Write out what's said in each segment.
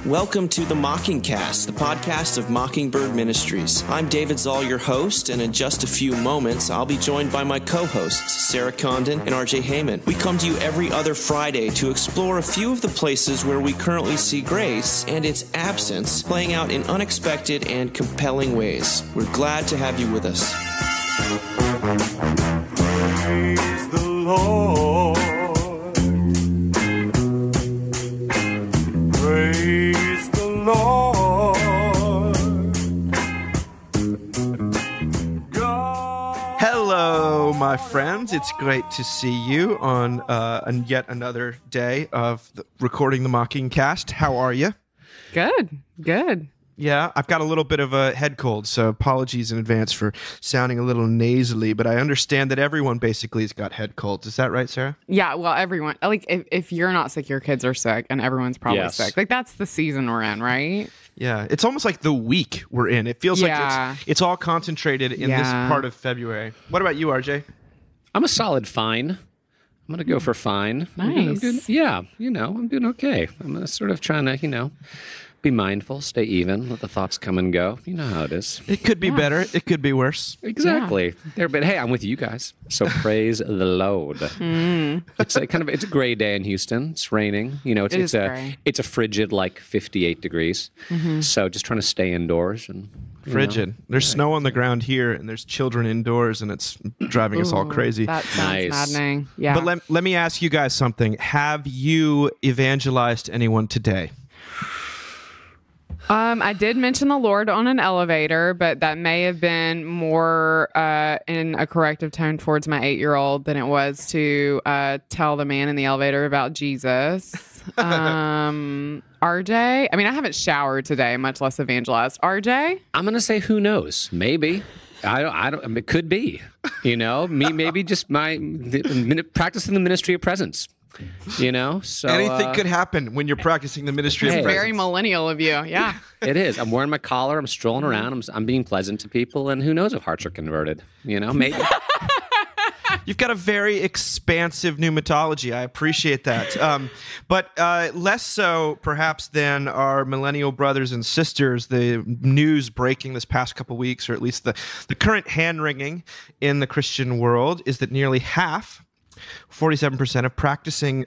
Welcome to the Mockingcast, the podcast of Mockingbird Ministries. I'm David Zoll, your host, and in just a few moments, I'll be joined by my co-hosts, Sarah Condon and RJ Heyman. We come to you every other Friday to explore a few of the places where we currently see grace and its absence playing out in unexpected and compelling ways. We're glad to have you with us. Praise the Lord. Praise the Lord. God. Hello, my friends. It's great to see you on yet another day of recording the Mockingcast. How are you? Good. Yeah, I've got a little bit of a head cold, so apologies in advance for sounding a little nasally, but I understand that everyone basically has got head colds. Is that right, Sarah? Yeah, well, everyone, like, if you're not sick, your kids are sick, and everyone's probably sick. Like, that's the season we're in, right? Yeah, it's almost like the week we're in. It feels like it's all concentrated in this part of February. What about you, RJ? I'm a solid fine. I'm going to go for fine. Nice. I'm doing okay. I'm sort of trying to, be mindful, stay even, let the thoughts come and go. You know how it is. It could be better. It could be worse. Exactly. But hey, I'm with you guys. So praise the Lord. It's a gray day in Houston. It's raining. It's a frigid 58 degrees. Mm-hmm. So just trying to stay indoors and frigid. There's snow on the ground here, and there's children indoors, and it's driving us all crazy. That sounds maddening. Yeah. But let me ask you guys something. Have you evangelized anyone today? I did mention the Lord on an elevator, but that may have been more in a corrective tone towards my 8-year-old than it was to tell the man in the elevator about Jesus. RJ? I mean, I haven't showered today, much less evangelized. RJ? I'm going to say who knows? Maybe. I don't. It could be. Me maybe just practicing the ministry of presence. So anything could happen when you're practicing the ministry of presence. Very millennial of you, yeah. It is. I'm wearing my collar. I'm strolling around. I'm being pleasant to people, and who knows if hearts are converted? Maybe. You've got a very expansive pneumatology. I appreciate that. But less so, perhaps, than our millennial brothers and sisters. The news breaking this past couple weeks, or at least the current hand-wringing in the Christian world, is that nearly half, 47% of practicing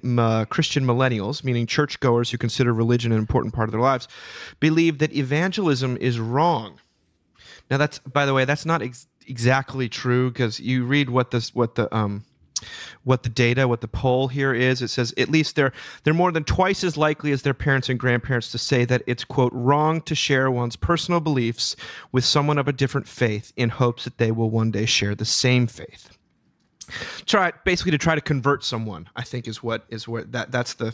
Christian millennials, meaning churchgoers who consider religion an important part of their lives, believe that evangelism is wrong. Now, by the way, that's not exactly true, because you read what the poll here is. It says at least they're more than twice as likely as their parents and grandparents to say that it's, quote, wrong to share one's personal beliefs with someone of a different faith in hopes that they will one day share the same faith. Basically to try to convert someone, I think is that's the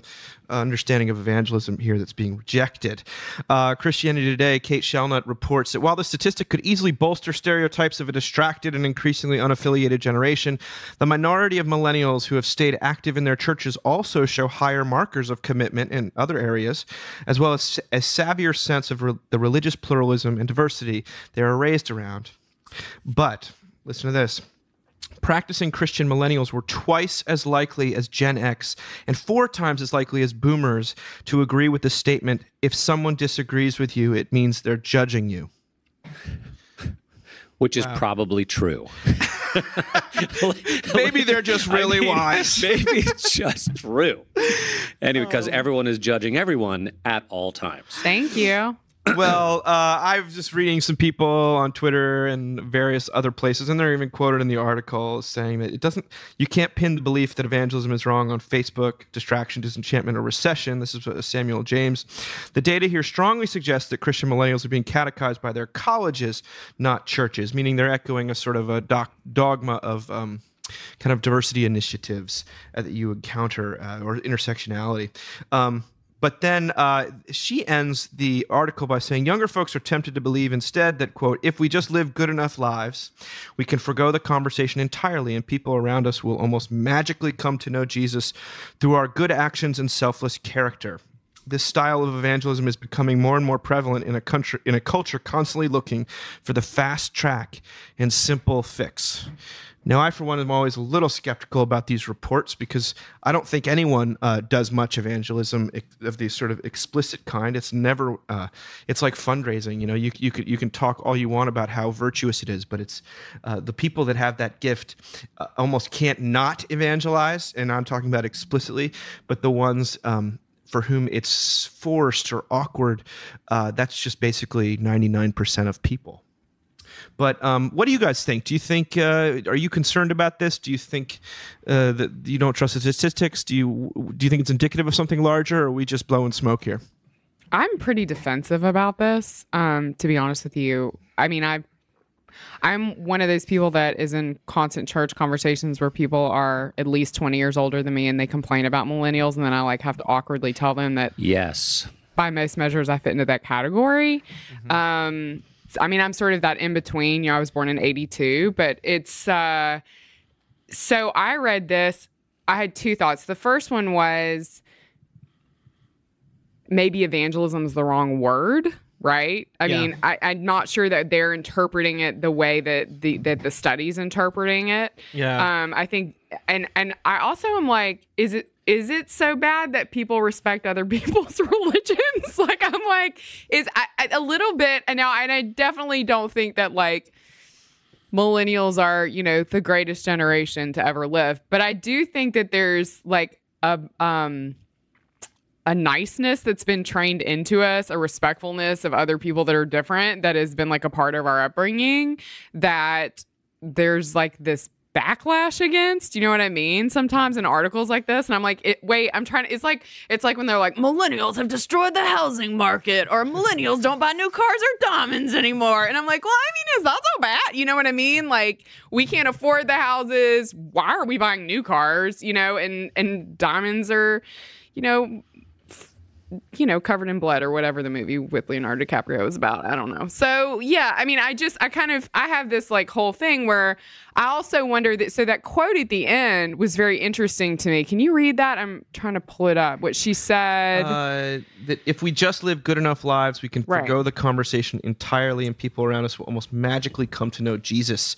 understanding of evangelism here that's being rejected. Christianity Today, Kate Shelnut reports that while the statistic could easily bolster stereotypes of a distracted and increasingly unaffiliated generation, the minority of millennials who have stayed active in their churches also show higher markers of commitment in other areas, as well as a savvier sense of the religious pluralism and diversity they are raised around. But listen to this. Practicing Christian millennials were twice as likely as Gen X and 4 times as likely as boomers to agree with the statement, if someone disagrees with you, it means they're judging you. Which is probably true. Maybe they're just really wise. Maybe it's just true. Anyway, because everyone is judging everyone at all times. Thank you. Well, I was just reading some people on Twitter and various other places, and they're even quoted in the article saying that you can't pin the belief that evangelism is wrong on Facebook, distraction, disenchantment, or recession. This is Samuel James. The data here strongly suggests that Christian millennials are being catechized by their colleges, not churches, meaning they're echoing a sort of a dogma of kind of diversity initiatives that you encounter or intersectionality. But then she ends the article by saying, younger folks are tempted to believe instead that, quote, if we just live good enough lives, we can forgo the conversation entirely and people around us will almost magically come to know Jesus through our good actions and selfless character. This style of evangelism is becoming more and more prevalent in a culture constantly looking for the fast track and simple fix. Now, I, for one, am always a little skeptical about these reports because I don't think anyone does much evangelism of the sort of explicit kind. It's never, it's like fundraising. You know, you can talk all you want about how virtuous it is, but it's the people that have that gift almost can't not evangelize, and I'm talking about explicitly, but the ones for whom it's forced or awkward, that's just basically 99% of people. But what do you guys think? Do you think, are you concerned about this? Do you think that you don't trust the statistics? Do you think it's indicative of something larger, or are we just blowing smoke here? I'm pretty defensive about this, to be honest with you. I mean, I'm one of those people that is in constant church conversations where people are at least 20 years older than me and they complain about millennials, and then I like have to awkwardly tell them that yes, by most measures I fit into that category. Mm-hmm. I mean, I'm sort of that in between. You know, I was born in 82, but it's, so I read this. I had two thoughts. The first one was maybe evangelism is the wrong word, right? I mean, I'm not sure that they're interpreting it the way that the study's interpreting it. Yeah. I think, and I also am like, is it so bad that people respect other people's religions? Like, I'm like, a little bit, and I definitely don't think that like millennials are, you know, the greatest generation to ever live. But I do think that there's like a niceness that's been trained into us, a respectfulness of other people that are different, that has been like a part of our upbringing, that there's like this backlash against, you know what I mean? Sometimes in articles like this, and I'm like, it's like when they're like, millennials have destroyed the housing market, or millennials don't buy new cars or diamonds anymore. And I'm like, well, I mean, is that so bad? You know what I mean? Like, we can't afford the houses. Why are we buying new cars? You know, and diamonds are, you know, covered in blood, or whatever the movie with Leonardo DiCaprio was about. I don't know. So yeah, I mean, I have this like whole thing where I also wonder that, so that quote at the end was very interesting to me. Can you read that? I'm trying to pull it up. What she said. That if we just live good enough lives, we can forgo the conversation entirely, and people around us will almost magically come to know Jesus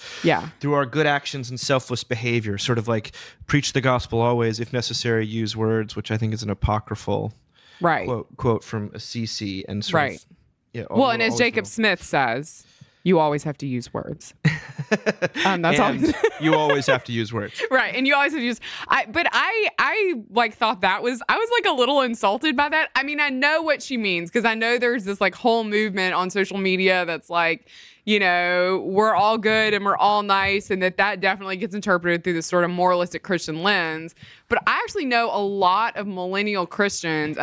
through our good actions and selfless behavior. Sort of like preach the gospel always, if necessary, use words, which I think is an apocryphal quote from Assisi, and sort of, well, and as Jacob Smith says, you always have to use words. That's all. You always have to use words, right? And you always have to use. I like thought I was like a little insulted by that. I mean, I know what she means, because I know there's this like whole movement on social media that's like, you know, we're all good and we're all nice, and that definitely gets interpreted through this sort of moralistic Christian lens. But I actually know a lot of millennial Christians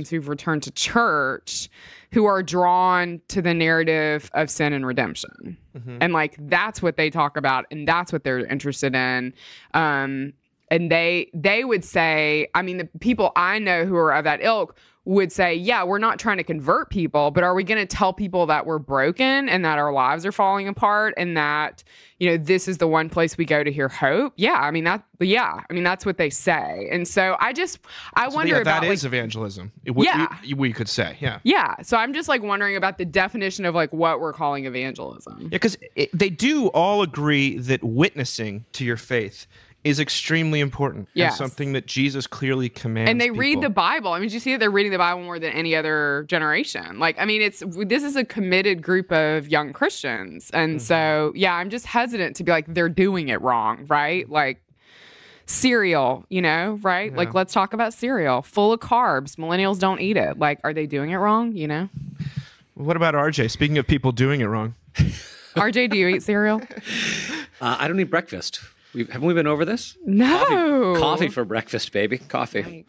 who've returned to church who are drawn to the narrative of sin and redemption. Mm-hmm. And like, that's what they talk about, and that's what they're interested in. And they would say, I mean, the people I know who are of that ilk would say, yeah, we're not trying to convert people, but are we going to tell people that we're broken and that our lives are falling apart, and that, you know, this is the one place we go to hear hope? I mean, that's what they say. And so I wonder about that is like, evangelism. We could say, yeah. So I'm just like wondering about the definition of like what we're calling evangelism. Yeah, because they do all agree that witnessing to your faith is extremely important. Yes. And something that Jesus clearly commands. And they people. read the Bible. I mean, did you see that they're reading the Bible more than any other generation? Like, I mean, this is a committed group of young Christians. And so, yeah, I'm just hesitant to be like, they're doing it wrong, right? Like, cereal, you know, right? Yeah. Like, let's talk about cereal. Full of carbs. Millennials don't eat it. Like, are they doing it wrong, you know? What about RJ? Speaking of people doing it wrong. RJ, do you eat cereal? I don't eat breakfast. Haven't we been over this? No. Coffee for breakfast, baby. Coffee. Right.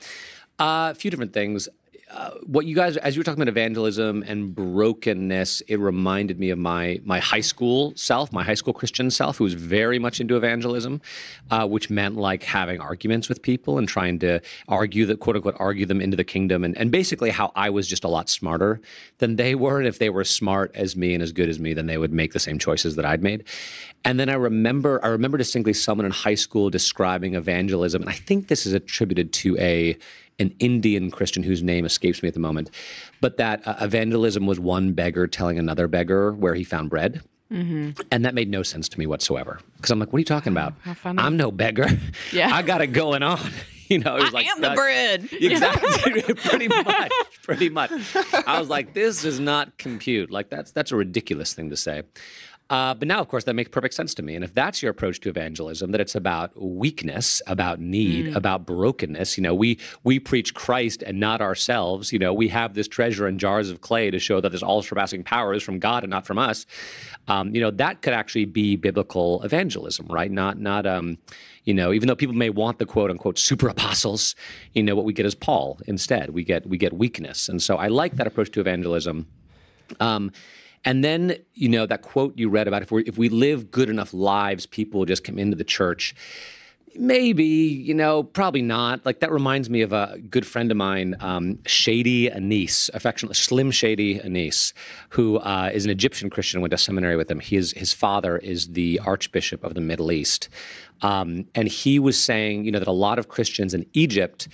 A few different things. What you guys, as you were talking about evangelism and brokenness, it reminded me of my high school self, my high school Christian self, who was very much into evangelism, which meant like having arguments with people and trying to argue that, quote unquote, argue them into the kingdom, and basically how I was just a lot smarter than they were. And if they were smart as me and as good as me, then they would make the same choices that I'd made. And then I remember distinctly someone in high school describing evangelism, and I think this is attributed to a an Indian Christian whose name escapes me at the moment, but that evangelism was one beggar telling another beggar where he found bread. Mm-hmm. And that made no sense to me whatsoever. Because I'm like, what are you talking about? How funny. I'm no beggar. Yeah. I got it going on. It was I am the bread. Exactly. Pretty much. I was like, this does not compute. Like, that's a ridiculous thing to say. But now, of course, that makes perfect sense to me. And if that's your approach to evangelism, that it's about weakness, about need, about brokenness, we preach Christ and not ourselves. We have this treasure in jars of clay to show that this all-surpassing power is from God and not from us. That could actually be biblical evangelism, right? Not even though people may want the quote-unquote super apostles, what we get is Paul instead. We get weakness. And so I like that approach to evangelism. And then, that quote you read about if we live good enough lives, people will just come into the church. Maybe, probably not. Like, that reminds me of a good friend of mine, Shady Anis, affectionately Slim Shady Anis, who is an Egyptian Christian, went to seminary with him. His father is the Archbishop of the Middle East. And he was saying, that a lot of Christians in Egypt,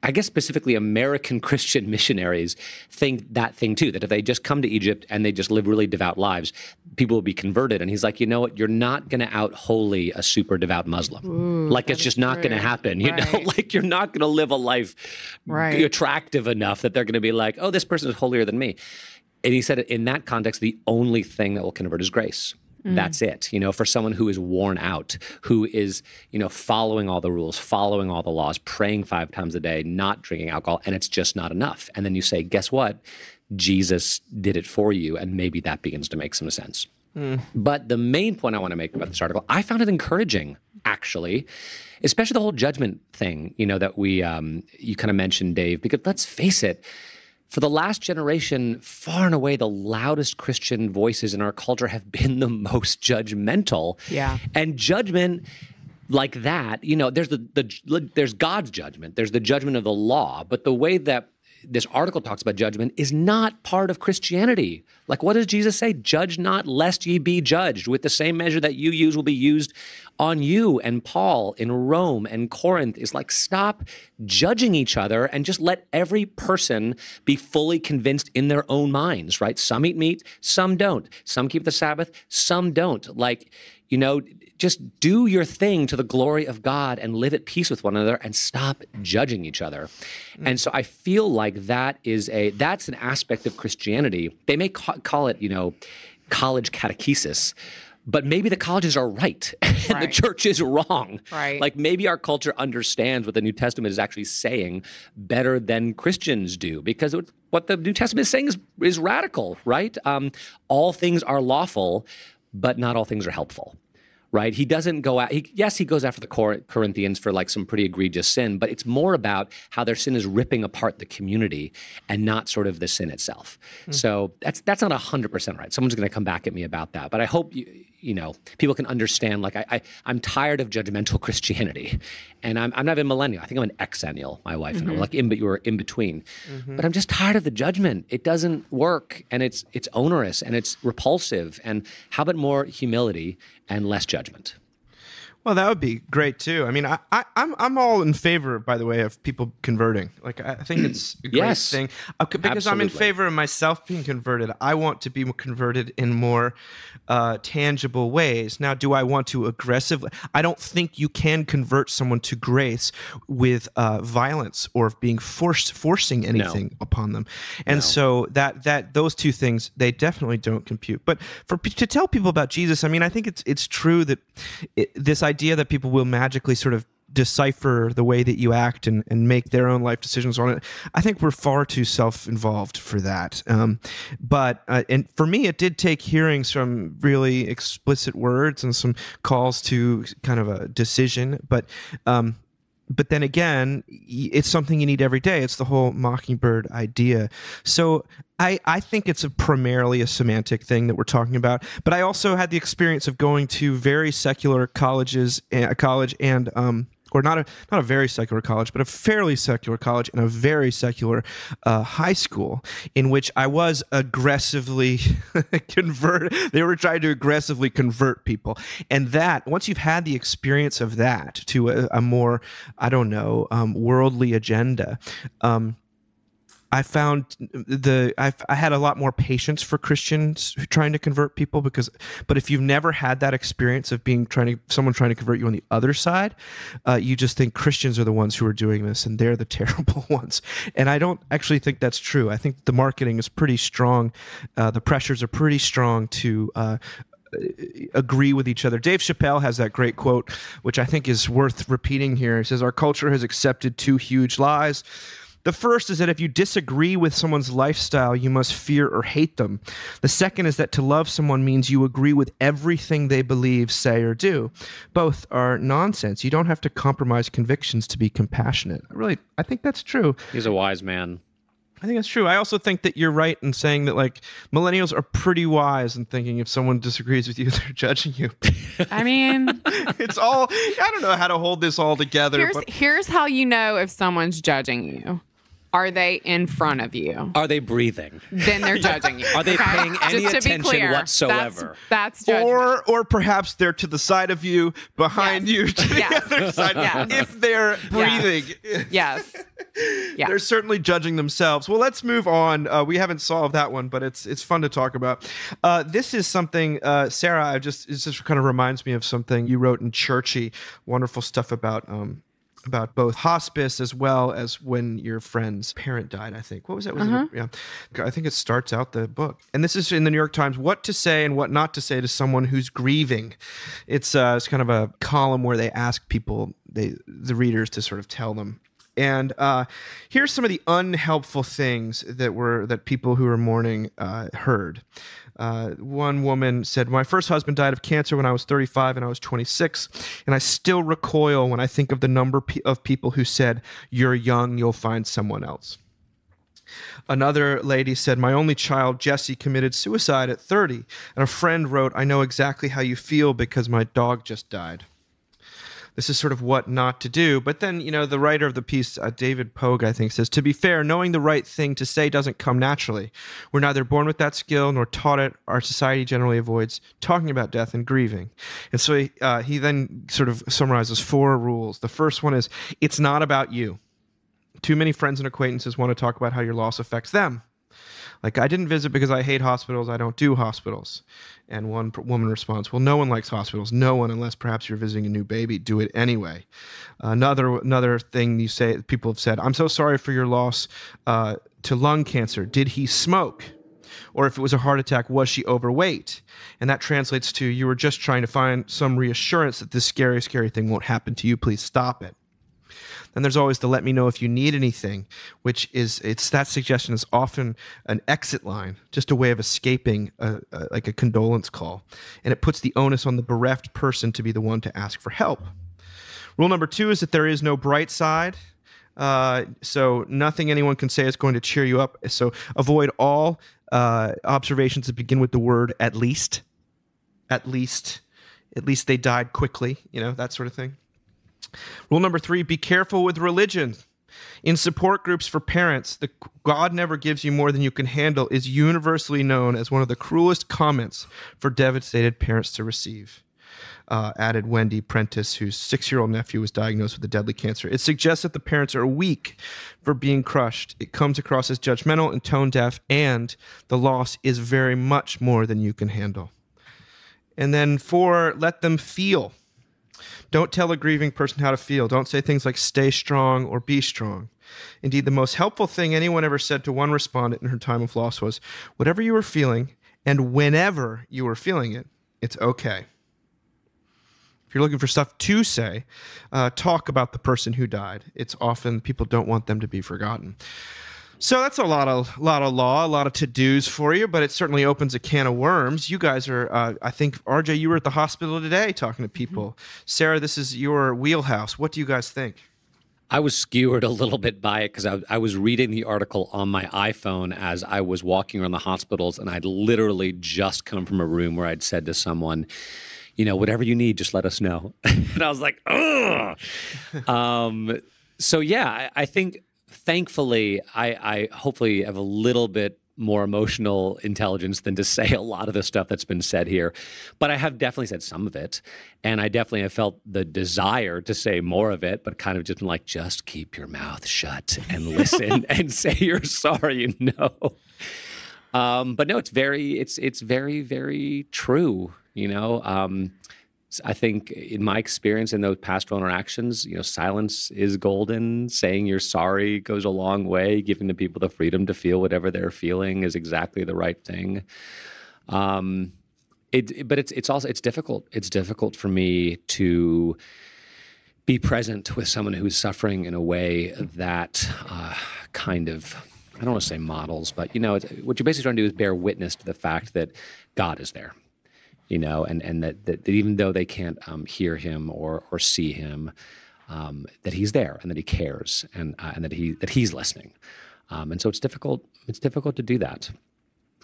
I guess specifically American Christian missionaries think that thing too, that if they just come to Egypt and they just live really devout lives, people will be converted. And he's like, you know what? You're not going to out-holy a super devout Muslim. Ooh, it's just not going to happen. Like, you're not going to live a life attractive enough that they're going to be like, oh, this person is holier than me. And he said in that context, the only thing that will convert is grace. That's it. For someone who is worn out, who is, following all the rules, following all the laws, praying 5 times a day, not drinking alcohol, and it's just not enough. And then you say, guess what? Jesus did it for you, and maybe that begins to make some sense. But the main point I want to make about this article, I found it encouraging, actually, especially the whole judgment thing, that you kind of mentioned, Dave, because let's face it, for the last generation, far and away, the loudest Christian voices in our culture have been the most judgmental. Yeah. And judgment like that, there's God's judgment. There's the judgment of the law. But the way that this article talks about judgment is not part of Christianity. Like, what does Jesus say? Judge not, lest ye be judged. With the same measure that you use will be used on you. And Paul in Rome and Corinth is like, stop judging each other and just let every person be fully convinced in their own minds, right? Some eat meat, some don't. Some keep the Sabbath, some don't. Like, just do your thing to the glory of God and live at peace with one another and stop judging each other. And so I feel like that's an aspect of Christianity. They may call it, college catechesis, but maybe the colleges are right and the church is wrong. Right. Like, maybe our culture understands what the New Testament is actually saying better than Christians do, because what the New Testament is saying is radical, right? All things are lawful, but not all things are helpful. Right? He doesn't go out. He goes after the Corinthians for like some pretty egregious sin, but it's more about how their sin is ripping apart the community and not sort of the sin itself. So that's not 100% right. Someone's going to come back at me about that, but I hope people can understand. Like, I'm tired of judgmental Christianity, and I'm not even millennial. I think I'm an exennial. My wife and I were in between. But I'm just tired of the judgment. It doesn't work, and it's onerous and it's repulsive. And how about more humility and less judgment? Well, that would be great too. I mean, I'm all in favor, by the way, of people converting. Like, I think it's a great thing because I'm in favor of myself being converted. I want to be converted in more tangible ways. Now, do I want to aggressively? I don't think you can convert someone to grace with violence or being forcing anything upon them. And so that those two things, they definitely don't compute. But to tell people about Jesus, I mean, I think it's true that this idea that people will magically sort of decipher the way that you act and make their own life decisions on it, I think we're far too self-involved for that. But for me, it did take hearing some really explicit words and some calls to kind of a decision. But then again, it's something you need every day. It's the whole mockingbird idea. So I think it's primarily a semantic thing that we're talking about. But I also had the experience of going to very secular college and or not a very secular college, but a fairly secular college and a very secular high school, in which I was aggressively They were trying to aggressively convert people, and that once you've had the experience of that to a more, I don't know, worldly agenda. I found I had a lot more patience for Christians trying to convert people but if you've never had that experience of someone trying to convert you on the other side, you just think Christians are the ones who are doing this and they're the terrible ones. And I don't actually think that's true. I think the marketing is pretty strong. The pressures are pretty strong to agree with each other. Dave Chappelle has that great quote, which I think is worth repeating here. He says, "Our culture has accepted two huge lies. The first is that if you disagree with someone's lifestyle, you must fear or hate them. The second is that to love someone means you agree with everything they believe, say, or do. Both are nonsense. You don't have to compromise convictions to be compassionate." I think that's true. He's a wise man. I think that's true. I also think that you're right in saying that, like, millennials are pretty wise in thinking if someone disagrees with you, they're judging you. I mean, it's all, I don't know how to hold this all together. Here's how you know if someone's judging you. Are they in front of you? Are they breathing? Then they're judging you. Are they paying any Just to be attention clear, whatsoever? That's judgment. Or perhaps they're to the side of you, behind you, to the other side. Yes. If they're breathing. Yes. Yeah. They're certainly judging themselves. Well, let's move on. We haven't solved that one, but it's fun to talk about. This is something, Sarah, it just kind of reminds me of something you wrote in Churchy. Wonderful stuff about both hospice as well as when your friend's parent died, I think. What was that? Yeah. I think it starts out the book. And this is in the New York Times, what to say and what not to say to someone who's grieving. It's kind of a column where they ask people, the readers, to sort of tell them. And here's some of the unhelpful things that people who are mourning heard. One woman said, "My first husband died of cancer when I was 35 and I was 26, and I still recoil when I think of the number of people who said, 'You're young, you'll find someone else.'" Another lady said, "My only child, Jesse, committed suicide at 30, and a friend wrote, 'I know exactly how you feel because my dog just died.'" This is sort of what not to do. But then, the writer of the piece, David Pogue, I think, says, "To be fair, knowing the right thing to say doesn't come naturally. We're neither born with that skill nor taught it. Our society generally avoids talking about death and grieving." And so he then sort of summarizes 4 rules. The first one is, it's not about you. Too many friends and acquaintances want to talk about how your loss affects them. Like, "I didn't visit because I hate hospitals. I don't do hospitals." And one woman responds, "Well, no one likes hospitals. No one, unless perhaps you're visiting a new baby. Do it anyway." Another thing people have said, "I'm so sorry for your loss to lung cancer. Did he smoke? Or if it was a heart attack, was she overweight?" And that translates to, "You were just trying to find some reassurance that this scary, scary thing won't happen to you. Please stop it." Then there's always the "let me know if you need anything," which that suggestion is often an exit line, just a way of escaping like a condolence call. And it puts the onus on the bereft person to be the one to ask for help. Rule number 2 is that there is no bright side. So nothing anyone can say is going to cheer you up. So avoid all observations that begin with the word "at least." At least they died quickly, that sort of thing. Rule number 3, be careful with religion. In support groups for parents, the "God never gives you more than you can handle" is universally known as one of the cruelest comments for devastated parents to receive. Added Wendy Prentice, whose 6-year-old nephew was diagnosed with a deadly cancer. It suggests that the parents are weak for being crushed. It comes across as judgmental and tone deaf, and the loss is very much more than you can handle. And then 4, let them feel. Don't tell a grieving person how to feel. Don't say things like "stay strong" or "be strong." Indeed, the most helpful thing anyone ever said to one respondent in her time of loss was, "Whatever you were feeling, and whenever you were feeling it, it's okay." If you're looking for stuff to say, talk about the person who died. It's often people don't want them to be forgotten. So that's a lot of law, a lot of to-dos for you, but it certainly opens a can of worms. You guys are, I think, RJ, you were at the hospital today talking to people. Mm-hmm. Sarah, this is your wheelhouse. What do you guys think? I was skewered a little bit by it because I was reading the article on my iPhone as I was walking around the hospitals, and I'd literally just come from a room where I'd said to someone, whatever you need, just let us know. And I was like, ugh. So yeah, I think thankfully I hopefully have a little bit more emotional intelligence than to say a lot of the stuff that's been said here. But I have definitely said some of it. And I definitely have felt the desire to say more of it, but kind of just been like, just keep your mouth shut and listen and say you're sorry, But no, it's very, very true, I think in my experience in those pastoral interactions, silence is golden. Saying you're sorry goes a long way. Giving the people the freedom to feel whatever they're feeling is exactly the right thing. But it's difficult. It's difficult for me to be present with someone who's suffering in a way that kind of, I don't want to say models, but what you're basically trying to do is bear witness to the fact that God is there. And that even though they can't hear him or see him, that he's there and that he cares and that he's listening. And so it's difficult. It's difficult to do that.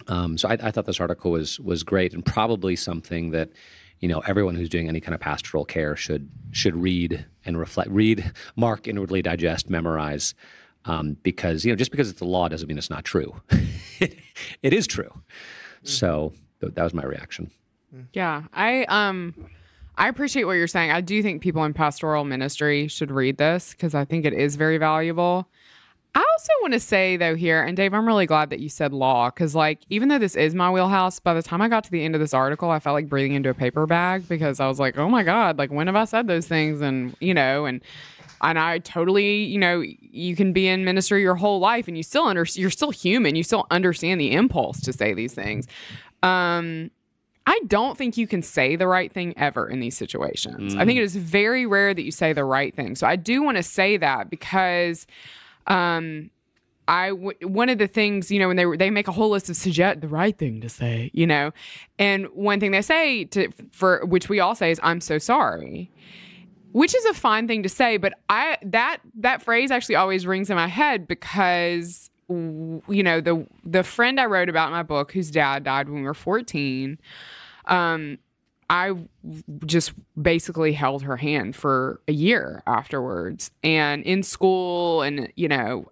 So I thought this article was great and probably something that everyone who's doing any kind of pastoral care should read and reflect, read, mark, inwardly digest, memorize. Because just because it's the law doesn't mean it's not true. It is true. So that was my reaction. Yeah, I appreciate what you're saying. I do think people in pastoral ministry should read this because I think it is very valuable. I also want to say though here, and Dave, I'm really glad that you said law because even though this is my wheelhouse, by the time I got to the end of this article, I felt like breathing into a paper bag because I was like, oh my God, when have I said those things? And I totally, you can be in ministry your whole life and you're still human. You still understand the impulse to say these things. I don't think you can say the right thing ever in these situations. I think it is very rare that you say the right thing. So I do want to say that because one of the things, when they make a whole list of suggest the right thing to say, and one thing they say for which we all say is, I'm so sorry. Which is a fine thing to say, but that phrase actually always rings in my head because the friend I wrote about in my book whose dad died when we were 14, I just basically held her hand for a year afterwards, and in school, and there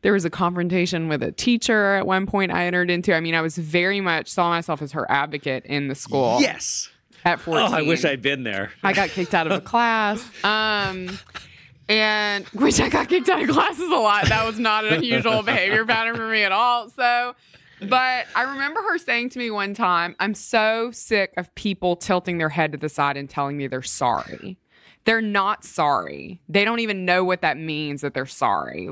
was a confrontation with a teacher at one point I entered into. I was very much saw myself as her advocate in the school. Yes. At 14. Oh, I wish I'd been there. I got kicked out of a class. And which I got kicked out of classes a lot. That was not an unusual behavior pattern for me at all. So, but I remember her saying to me one time, I'm so sick of people tilting their head to the side and telling me they're sorry. They're not sorry. They don't even know what that means that they're sorry.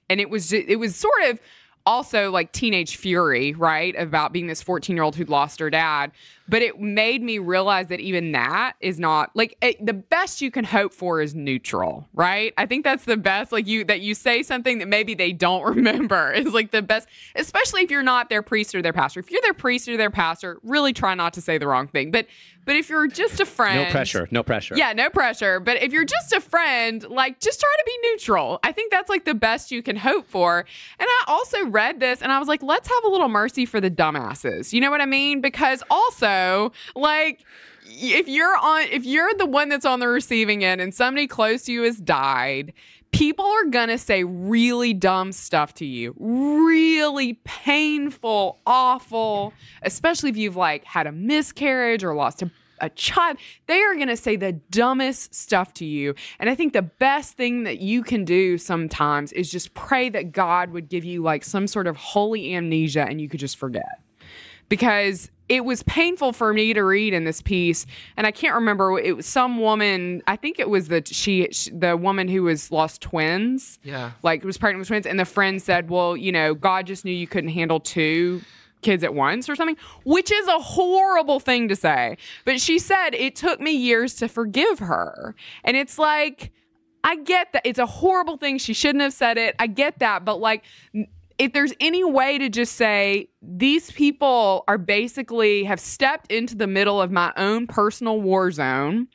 And it was sort of also teenage fury, right? About being this 14-year-old who'd lost her dad. But it made me realize that even that is not the best you can hope for is neutral, right? I think that's the best. That you say something that maybe they don't remember is the best, especially if you're not their priest or their pastor. If you're their priest or their pastor, really try not to say the wrong thing. But if you're just a friend, no pressure. Yeah, no pressure. But if you're just a friend, just try to be neutral. I think that's the best you can hope for. And I also read this and I was like, let's have a little mercy for the dumbasses. You know what I mean? Because also, if you're the one that's on the receiving end and somebody close to you has died, people are going to say really dumb stuff to you. Really painful, awful, especially if you've had a miscarriage or lost a child. They are going to say the dumbest stuff to you. And I think the best thing that you can do sometimes is just pray that God would give you some sort of holy amnesia and you could just forget. Because it was painful for me to read in this piece, and I can't remember. It was some woman. I think it was the woman who was lost twins. Yeah, was pregnant with twins, and the friend said, "Well, God just knew you couldn't handle two kids at once or something," which is a horrible thing to say. But she said it took me years to forgive her, and it's I get that it's a horrible thing. She shouldn't have said it. I get that, but if there's any way to just say these people are basically have stepped into the middle of my own personal war zone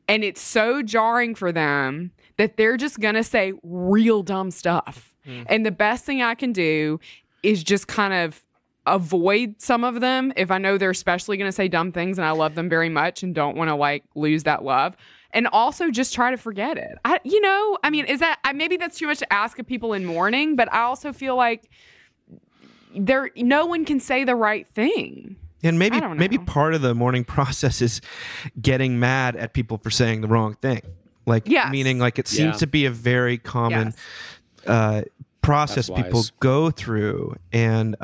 and it's so jarring for them that they're just going to say real dumb stuff. And the best thing I can do is just kind of avoid some of them if I know they're especially going to say dumb things and I love them very much and don't want to like lose that love. And also just try to forget it. Maybe that's too much to ask of people in mourning, but I also feel like no one can say the right thing. And maybe part of the mourning process is getting mad at people for saying the wrong thing. Like, meaning like it seems to be a very common process people go through. And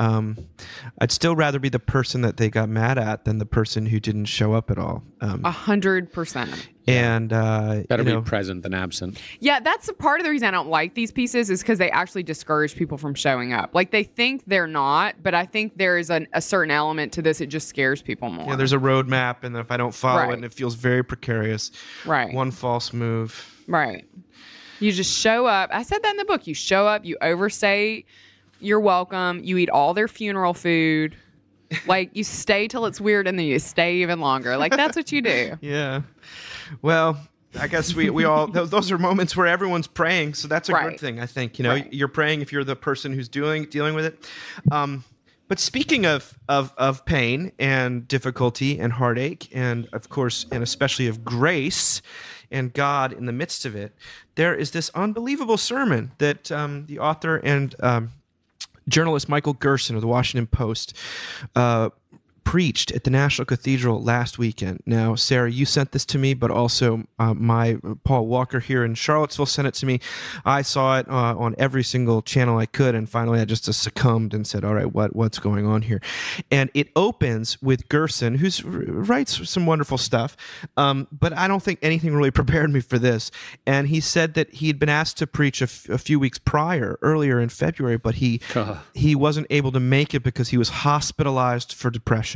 I'd still rather be the person that they got mad at than the person who didn't show up at all. 100%. And better be present than absent. Yeah, that's a part of the reason I don't like these pieces is because they actually discourage people from showing up. Like they think they're not, but I think there is a certain element to this. It just scares people more. Yeah, there's a roadmap, and if I don't follow it, and it feels very precarious. Right. One false move. Right. You just show up. I said that in the book. You show up, you overstay your welcome, you eat all their funeral food. Like you stay till it's weird and then you stay even longer. Like that's what you do. Yeah. Well, I guess we all, those are moments where everyone's praying. So that's a good thing, I think. You know, you're praying if you're the person who's dealing with it. But speaking of pain and difficulty and heartache and, of course, and especially of grace and God in the midst of it, there is this unbelievable sermon that the author and journalist Michael Gerson of the Washington Post preached at the National Cathedral last weekend. Now, Sarah, you sent this to me, but also my Paul Walker here in Charlottesville sent it to me. I saw it on every single channel I could, and finally I just succumbed and said, all right, what's going on here? And it opens with Gerson, who writes some wonderful stuff, but I don't think anything really prepared me for this. And he said that he had been asked to preach a few weeks earlier in February, but he wasn't able to make it because he was hospitalized for depression.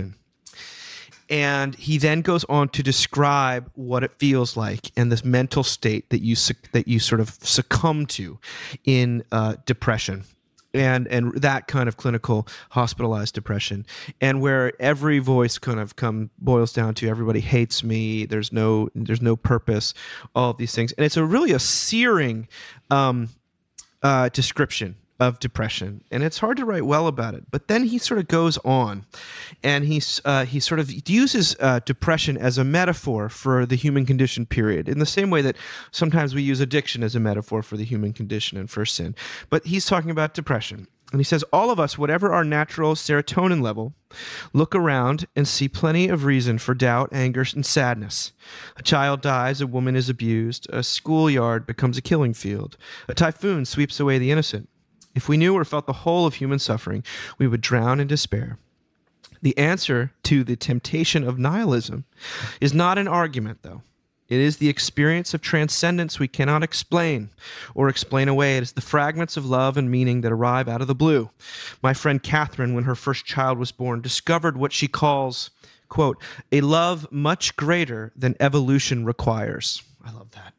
And he then goes on to describe what it feels like and this mental state that you sort of succumb to in depression and that kind of clinical hospitalized depression, and where every voice kind of boils down to everybody hates me, there's no purpose, all of these things. And it's really a searing description of depression, and it's hard to write well about it. But then he sort of goes on, and he sort of uses depression as a metaphor for the human condition, period, in the same way that sometimes we use addiction as a metaphor for the human condition and for sin. But he's talking about depression, and he says, all of us, whatever our natural serotonin level, look around and see plenty of reason for doubt, anger, and sadness. A child dies, a woman is abused, a schoolyard becomes a killing field, a typhoon sweeps away the innocent. If we knew or felt the whole of human suffering, we would drown in despair. The answer to the temptation of nihilism is not an argument, though. It is the experience of transcendence we cannot explain or explain away. It is the fragments of love and meaning that arrive out of the blue. My friend Catherine, when her first child was born, discovered what she calls, quote, a love much greater than evolution requires. I love that.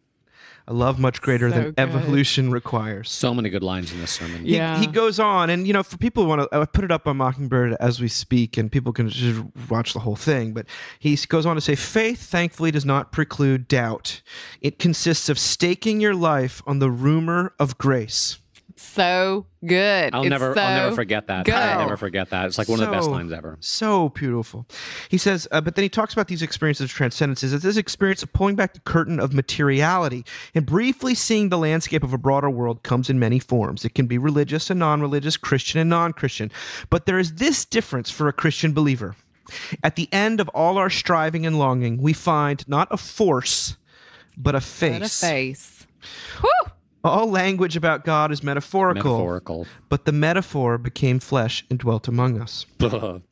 A love much greater than evolution requires. So many good lines in this sermon. He goes on, and for people who want to, I put it up on Mockingbird as we speak, and people can just watch the whole thing. But he goes on to say, faith, thankfully, does not preclude doubt. It consists of staking your life on the rumor of grace. So good. I'll never forget that. I'll never forget that. It's like one of the best lines ever. So beautiful. He says, but then he talks about these experiences of transcendence. It's this experience of pulling back the curtain of materiality and briefly seeing the landscape of a broader world comes in many forms. It can be religious and non-religious, Christian and non-Christian. But there is this difference for a Christian believer. At the end of all our striving and longing, we find not a force, but a face. Whew! All language about God is metaphorical. But the metaphor became flesh and dwelt among us. So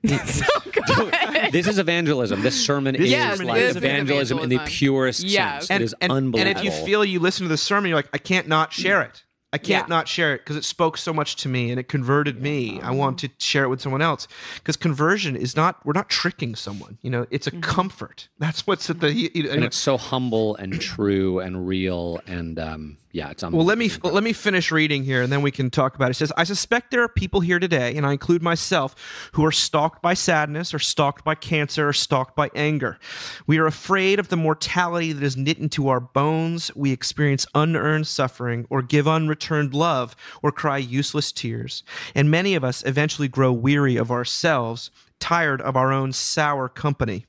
good. This is evangelism. This sermon is evangelism in the purest sense. It is unbelievable. And if you feel you listen to the sermon, you're like, I can't not share it. I can't not share it because it spoke so much to me and it converted me. I want to share it with someone else because conversion is we're not tricking someone. It's a comfort. That's what's at the... and it's so humble and true and real and Yeah, it's Well, let me finish reading here, and then we can talk about it. It says, I suspect there are people here today, and I include myself, who are stalked by sadness, or stalked by cancer, or stalked by anger. We are afraid of the mortality that is knit into our bones. We experience unearned suffering, or give unreturned love, or cry useless tears. And many of us eventually grow weary of ourselves, tired of our own sour company.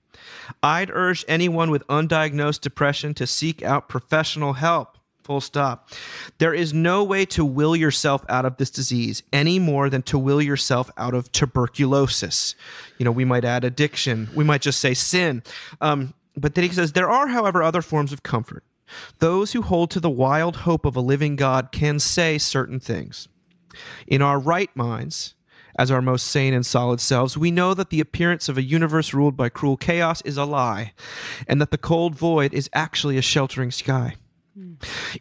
I'd urge anyone with undiagnosed depression to seek out professional help. Full stop. There is no way to will yourself out of this disease any more than to will yourself out of tuberculosis. We might add addiction. We might just say sin. But then he says, there are, however, other forms of comfort. Those who hold to the wild hope of a living God can say certain things. In our right minds, as our most sane and solid selves, we know that the appearance of a universe ruled by cruel chaos is a lie, and that the cold void is actually a sheltering sky.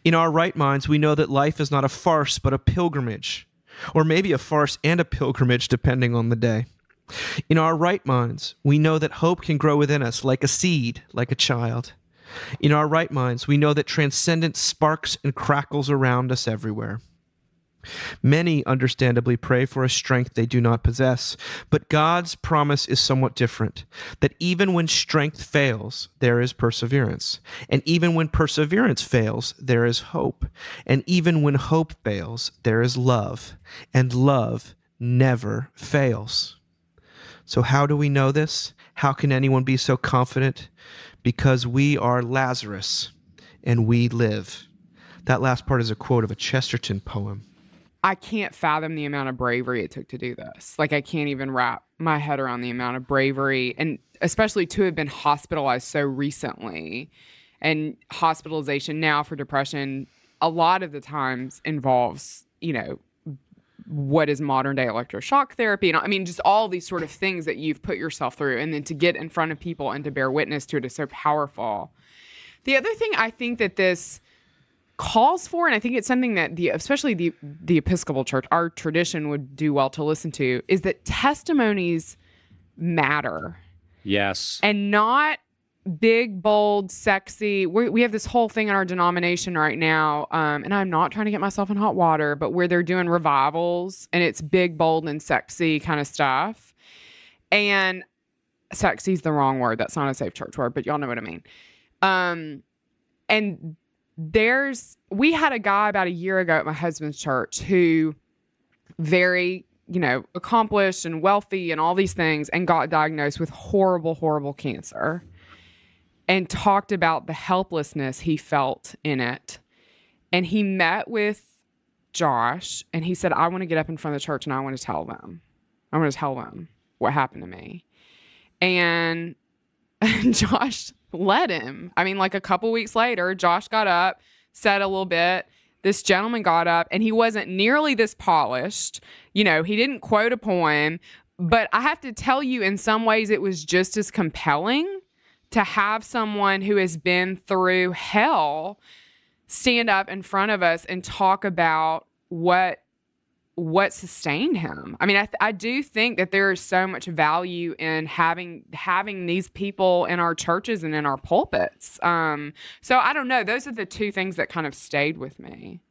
In our right minds, we know that life is not a farce, but a pilgrimage, or maybe a farce and a pilgrimage, depending on the day. In our right minds, we know that hope can grow within us like a seed, like a child. In our right minds, we know that transcendence sparks and crackles around us everywhere. Many understandably pray for a strength they do not possess, but God's promise is somewhat different, that even when strength fails, there is perseverance, and even when perseverance fails, there is hope, and even when hope fails, there is love, and love never fails. So how do we know this? How can anyone be so confident? Because we are Lazarus, and we live. That last part is a quote of a Chesterton poem. I can't fathom the amount of bravery it took to do this. Like, I can't even wrap my head around the amount of bravery, and especially to have been hospitalized so recently. And hospitalization now for depression, a lot of the times involves, what is modern day electroshock therapy. And just all these sort of things that you've put yourself through. And then to get in front of people and to bear witness to it is so powerful. The other thing I think that this calls for, and I think it's something that especially the Episcopal Church, our tradition, would do well to listen to, is that testimonies matter. Yes. And not big, bold, sexy. We have this whole thing in our denomination right now, and I'm not trying to get myself in hot water, but where they're doing revivals, and it's big, bold, and sexy kind of stuff. And sexy's the wrong word. That's not a safe church word, but y'all know what I mean. And we had a guy about a year ago at my husband's church who very, accomplished and wealthy and all these things, and got diagnosed with horrible, horrible cancer, and talked about the helplessness he felt in it. And he met with Josh, and he said, I want to get up in front of the church and I want to tell them. I want to tell them what happened to me. And Josh let him. Like a couple weeks later, Josh got up, said a little bit. This gentleman got up, and he wasn't nearly this polished. He didn't quote a poem, but I have to tell you, in some ways, it was just as compelling to have someone who has been through hell stand up in front of us and talk about what sustained him. I do think that there is so much value in having these people in our churches and in our pulpits. So I don't know. Those are the two things that kind of stayed with me.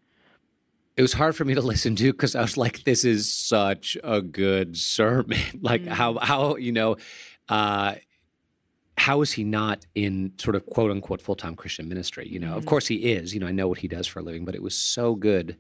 It was hard for me to listen to because I was like, this is such a good sermon. Like how is he not in sort of quote unquote full-time Christian ministry? Of course he is. I know what he does for a living, but it was so good.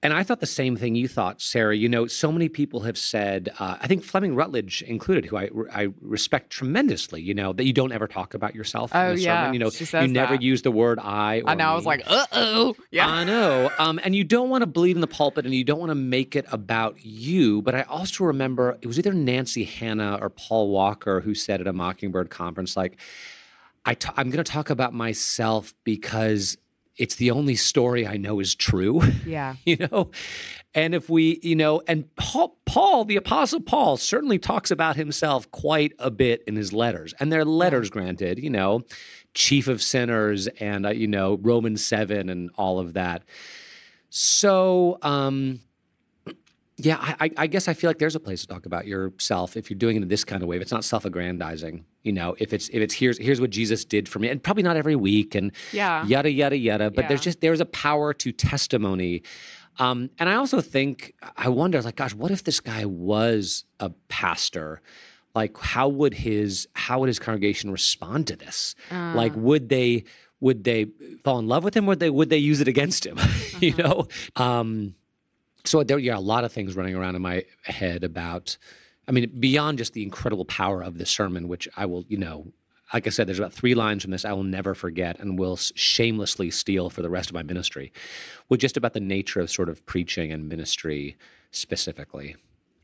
And I thought the same thing you thought, Sarah. So many people have said, I think Fleming Rutledge included, who I respect tremendously, that you don't ever talk about yourself in a sermon. She says you never that. use the word I or I know. me. I was like, uh-oh. Yeah. I know. And you don't want to bleed in the pulpit, and you don't want to make it about you. But I also remember it was either Nancy Hanna or Paul Walker who said at a Mockingbird conference, like, I'm going to talk about myself because it's the only story I know is true. Yeah. And if we, and Paul, the Apostle Paul, certainly talks about himself quite a bit in his letters. And they're letters, granted, chief of sinners and, Romans 7 and all of that. So Yeah, I guess I feel like there's a place to talk about yourself if you're doing it in this kind of way. If it's not self-aggrandizing, if it's here's what Jesus did for me, and probably not every week, and yada yada yada. But there's a power to testimony, and I also think I wonder, like, gosh, what if this guy was a pastor? Like, how would his congregation respond to this? Like, would they fall in love with him, or would they use it against him? So there are a lot of things running around in my head about, beyond just the incredible power of the sermon, which I will, like I said, there's about 3 lines from this I will never forget and will shamelessly steal for the rest of my ministry, with just about the nature of sort of preaching and ministry specifically.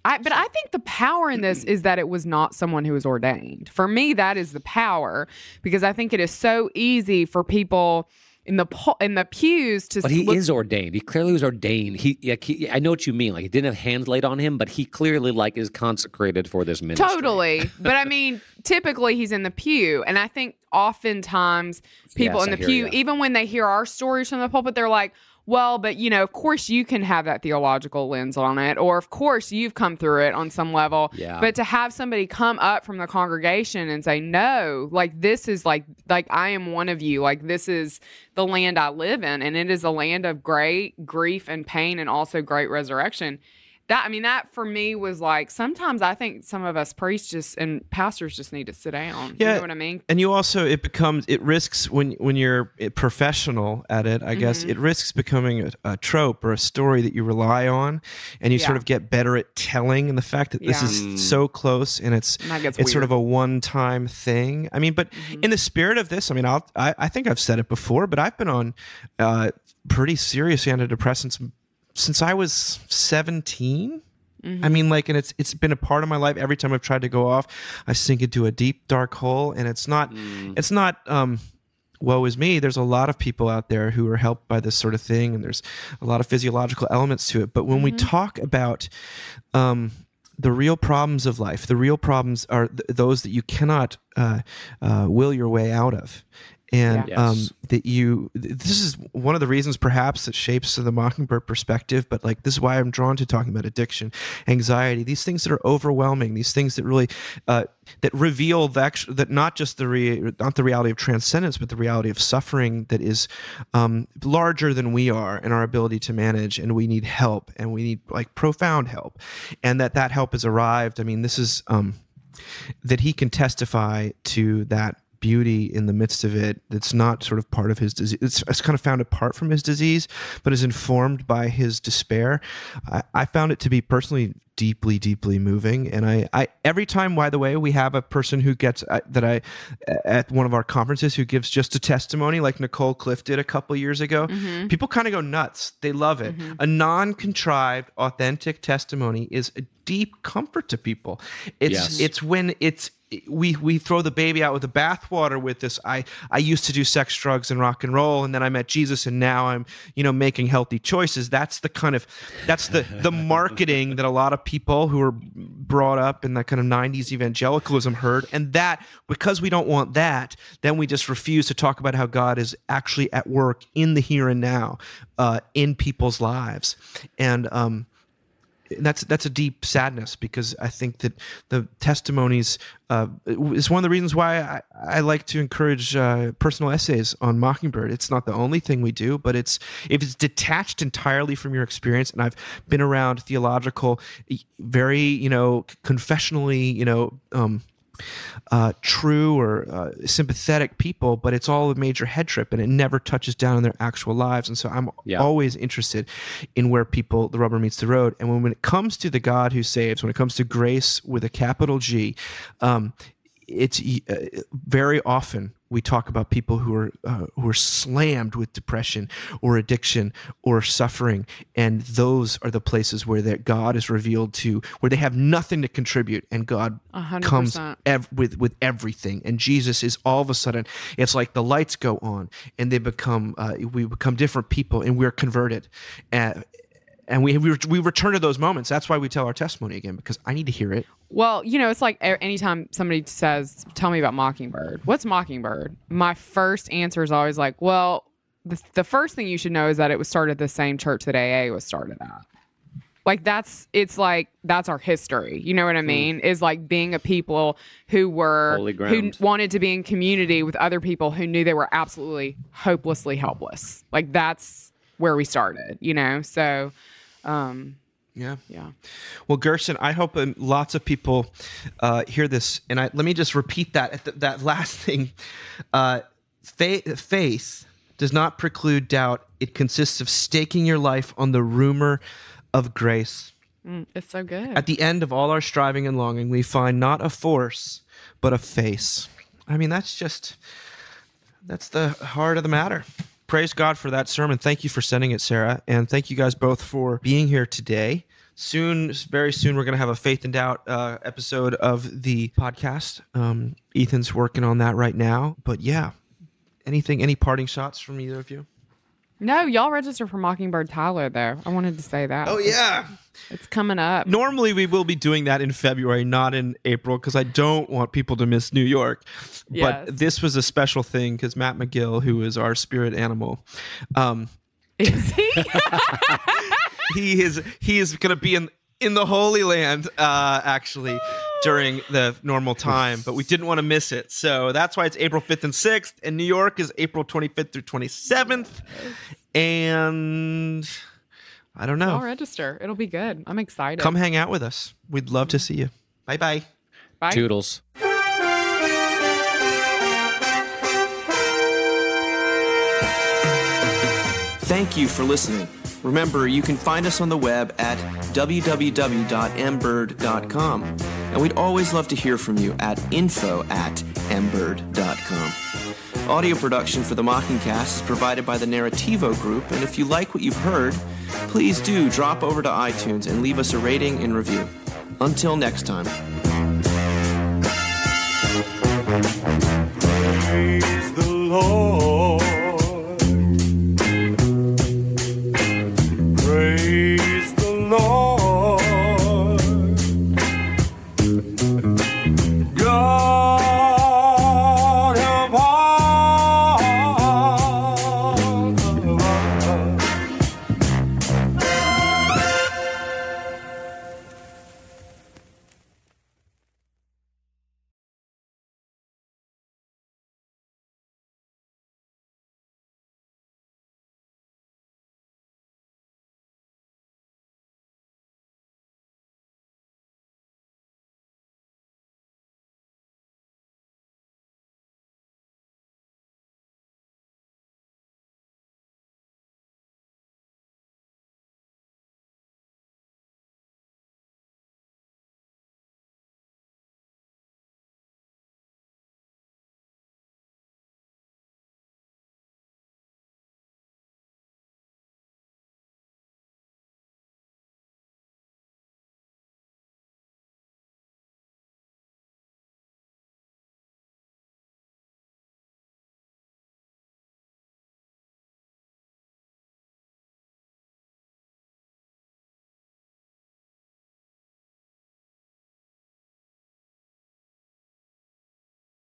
But I think the power in this is that it was not someone who was ordained. For me, that is the power, because I think it is so easy for people in the pews to. But he is ordained. He clearly was ordained. I know what you mean. Like, he didn't have hands laid on him, but he clearly is consecrated for this ministry. Totally. But typically he's in the pew, and I think oftentimes people in the pew, even when they hear our stories from the pulpit, they're like, well, but, of course you can have that theological lens on it, or of course you've come through it on some level. Yeah. But to have somebody come up from the congregation and say, no, like, this is like I am one of you. Like, this is the land I live in, and it is a land of great grief and pain and also great resurrection. That for me was like, sometimes I think some of us priests and pastors just need to sit down. Yeah, you know what I mean? And you also, it risks when you're professional at it, I guess, it risks becoming a trope or a story that you rely on, and you sort of get better at telling. And the fact that this is so close and it's sort of a one-time thing. But in the spirit of this, I think I've said it before, but I've been on pretty serious antidepressants since I was 17. And it's been a part of my life. Every time I've tried to go off, I sink into a deep, dark hole. And it's not woe is me. There's a lot of people out there who are helped by this sort of thing, and there's a lot of physiological elements to it. But when we talk about the real problems of life, the real problems are those that you cannot will your way out of. And this is one of the reasons perhaps that shapes the Mockingbird perspective, but this is why I'm drawn to talking about addiction, anxiety, these things that are overwhelming, these things that really, that reveal that not just not the reality of transcendence, but the reality of suffering that is larger than we are and our ability to manage, and we need help, and we need profound help, and that help has arrived. This is, that he can testify to that beauty in the midst of it that's not sort of part of his disease. It's kind of found apart from his disease, but is informed by his despair. I found it to be personally deeply, deeply moving. And I every time, by the way, we have a person who gets at one of our conferences who gives just a testimony, like Nicole Cliff did a couple years ago, people kind of go nuts. They love it. A non-contrived, authentic testimony is a deep comfort to people. It's when we throw the baby out with the bathwater with this. I used to do sex, drugs, and rock and roll, and then I met Jesus, and now I'm making healthy choices. That's the marketing that a lot of people who are brought up in that kind of 90s evangelicalism heard, and that because we don't want that, then we just refuse to talk about how God is actually at work in the here and now, in people's lives, and that's a deep sadness, because I think that the testimonies is one of the reasons why I like to encourage personal essays on Mockingbird. It's not the only thing we do, but if it's detached entirely from your experience, and I've been around theological, very confessionally true or sympathetic people, but it's all a major head trip, and it never touches down in their actual lives. And so I'm always interested in where the rubber meets the road. And when it comes to the God who saves, when it comes to grace with a capital G, it's very often we talk about people who are slammed with depression or addiction or suffering, and those are the places where that God is revealed to, where they have nothing to contribute, and God 100%. comes with everything. And Jesus is all of a sudden, it's like the lights go on, and we become different people, and we're converted. And we return to those moments. That's why we tell our testimony again, because I need to hear it. Well, it's like anytime somebody says, tell me about Mockingbird. What's Mockingbird? My first answer is always like, well, the first thing you should know is that it was started at the same church that AA was started at. Like that's our history. You know what I mean? Is like being a people who Holy ground. who wanted to be in community with other people who knew they were absolutely hopelessly helpless. Like that's where we started, you know? So, Yeah. yeah. Well, Gerson, I hope lots of people hear this. And let me just repeat that last thing. Faith does not preclude doubt. It consists of staking your life on the rumor of grace. It's so good. At the end of all our striving and longing, we find not a force, but a face. I mean, that's the heart of the matter. Praise God for that sermon. Thank you for sending it, Sarah. And thank you guys both for being here today. Very soon, we're going to have a Faith and Doubt episode of the podcast. Ethan's working on that right now. But yeah, any parting shots from either of you? No, y'all register for Mockingbird Tyler, though. I wanted to say that. Oh, yeah. It's coming up. Normally, we will be doing that in February, not in April, because I don't want people to miss New York. Yes. But this was a special thing because Matt McGill, who is our spirit animal, Is he? he is going to be in the Holy Land, actually, during the normal time, but we didn't want to miss it. So that's why it's April 5th and 6th, and New York is April 25th through 27th. And I don't know. I'll register. It'll be good. I'm excited. Come hang out with us. We'd love to see you. Bye-bye. Bye. Toodles. Thank you for listening. Remember, you can find us on the web at www.mbird.com. And we'd always love to hear from you at info@mbird.com. Audio production for the Mockingcast is provided by the Narrativo Group, and if you like what you've heard, please do drop over to iTunes and leave us a rating and review. Until next time. Praise the Lord.